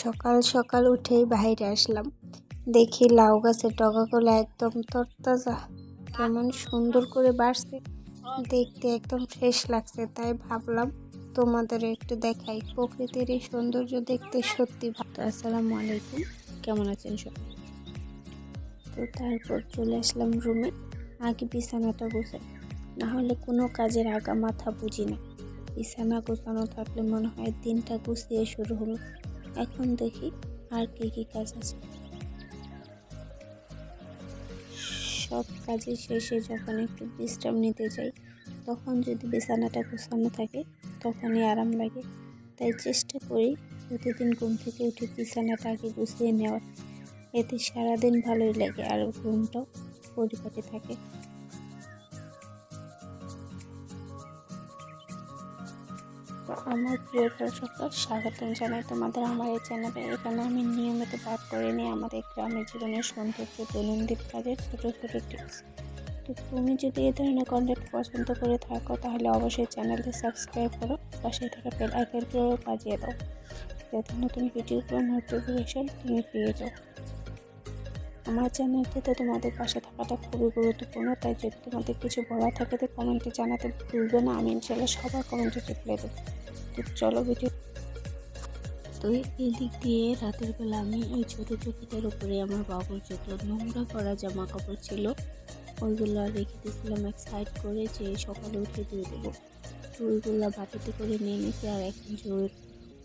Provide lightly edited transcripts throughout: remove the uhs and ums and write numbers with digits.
সকাল সকাল উঠেই বাইরে আসলাম, দেখি লাউ গাছের ডগাগুলো একদম তরতাজা, কেমন সুন্দর করে বাড়ছে, দেখতে একদম ফ্রেশ লাগছে। তাই ভাবলাম তোমাদের একটু দেখাই, প্রকৃতির এই সৌন্দর্য দেখতে সত্যি ভালো। আসসালামু আলাইকুম, কেমন আছেন সবাই? তো তারপর চলে আসলাম রুমে। আগে বিছানাটা গোছাই, না হলে কোনো কাজের আগা মাথা বুঝি না। বিছানা গোছানো থাকলে মনে হয় দিনটা গুছিয়ে শুরু হলো। এখন দেখি আর কি কাজ আছে। সব কাজের শেষে যখন একটু বিশ্রাম নিতে যাই, তখন যদি বিছানাটা গোছানো থাকে তখনই আরাম লাগে। তাই চেষ্টা করি প্রতিদিন ঘুম থেকে উঠে বিছানাটা আগে গুছিয়ে নেওয়ার। এতে সারাদিন ভালোই লাগে আর ঘুমটাও পরিপাটি থাকে। তো আমার প্রিয় দর্শকরা, স্বাগতম জানাই তোমাদের আমার এই চ্যানেলে। এখানে আমি নিয়মিত পাঠ করে নিই আমাদের গ্রামের জীবনের সৌন্দর্য, দৈনন্দিন কাজের ছোট ছোট টিপস। তো তুমি যদি এই ধরনের কন্টেন্ট পছন্দ করে থাকো তাহলে অবশ্যই চ্যানেলটি সাবস্ক্রাইব করো, পাশে থাকা বেল আইকনটিও বাজিয়ে দাও, যাতে নতুন ভিডিওগুলো নোটিফিকেশন তুমি পেয়ে যাও। আমার চ্যানেলটিতে তোমাদের পাশে থাকাটা খুবই গুরুত্বপূর্ণ, তাই যদি তোমাদের কিছু বলা থাকে তো কমেন্টে জানাতে ভুলবে না। আমি ইনশাল্লাহ সবার কমেন্টে রিপ্লাই দেবো। তো চলো ভিডিও। তো এই দিক দিয়ে রাতের বেলা আমি এই ছোটো চকিটার উপরে আমার বাবুর যত নোংরা করা জামা কাপড় ছিল ওইগুলো রেখে দিয়েছিলাম এক সাইড করে, যে সকালে উঠে দিয়ে দেবো। তো ওইগুলো বাটিতে করে নিয়ে নিয়েছি, আর এখন যে ওই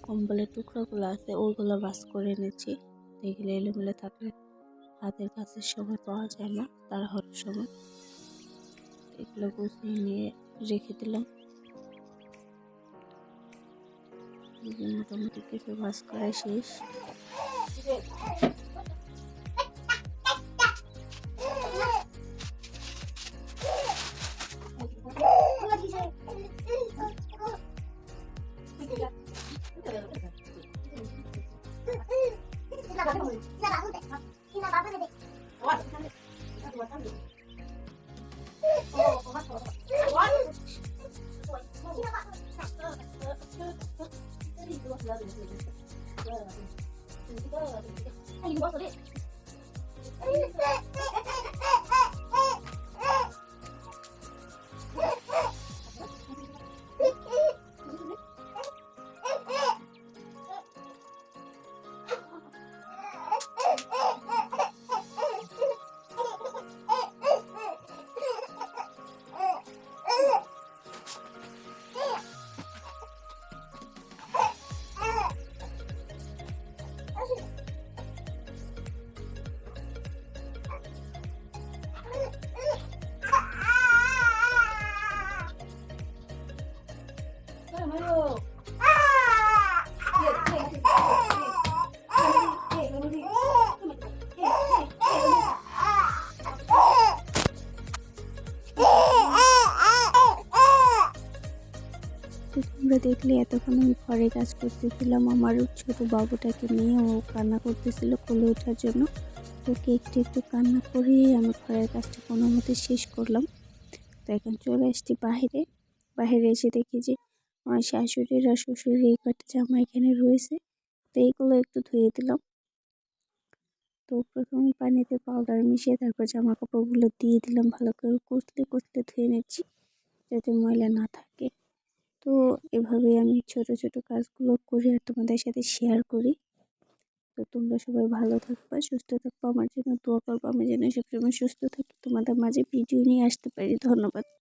কম্বলের টুকরোগুলো আছে ওইগুলো ভাঁজ করে এনেছি। এগুলো এলোমেলো থাকলে হাতের কাছের সময় পাওয়া যায় না, তাড়াহুড়োর সময়। এগুলো গুছিয়ে নিয়ে রেখে দিলাম। মোটামুটি কিছু ভাঁজ করা শেষ। তোমরা দেখলে এতক্ষণ আমি ঘরে কাজ করতেছিলাম, আমার ছোট বাবুটাকে নিয়ে ও কান্না করতেছিল কোলে ওঠার জন্য। ওকে একটু একটু কান্না করিয়ে আমি ঘরের কাজটা কোনো মতে শেষ করলাম। তো এখন চলে আসছি বাইরে এসে দেখি যে আমার শাশুড়ির আর শ্বশুরের এই কটা জামা এখানে রয়েছে। তো এইগুলো একটু ধুয়ে দিলাম। তো প্রথমে পানিতে পাউডার মিশিয়ে তারপর জামা কাপড়গুলো দিয়ে দিলাম, ভালো করে কচলে ধুয়ে নিচ্ছি যাতে ময়লা না থাকে। তো এভাবেই আমি ছোট ছোট কাজগুলো করি আর তোমাদের সাথে শেয়ার করি। তো তোমরা সবাই ভালো থাকবা, সুস্থ থাকবা, আমার জন্য দোয়া করবো। আমি যেন সবসময় সুস্থ থাকি, তোমাদের মাঝে ভিডিও নিয়ে আসতে পারি। ধন্যবাদ।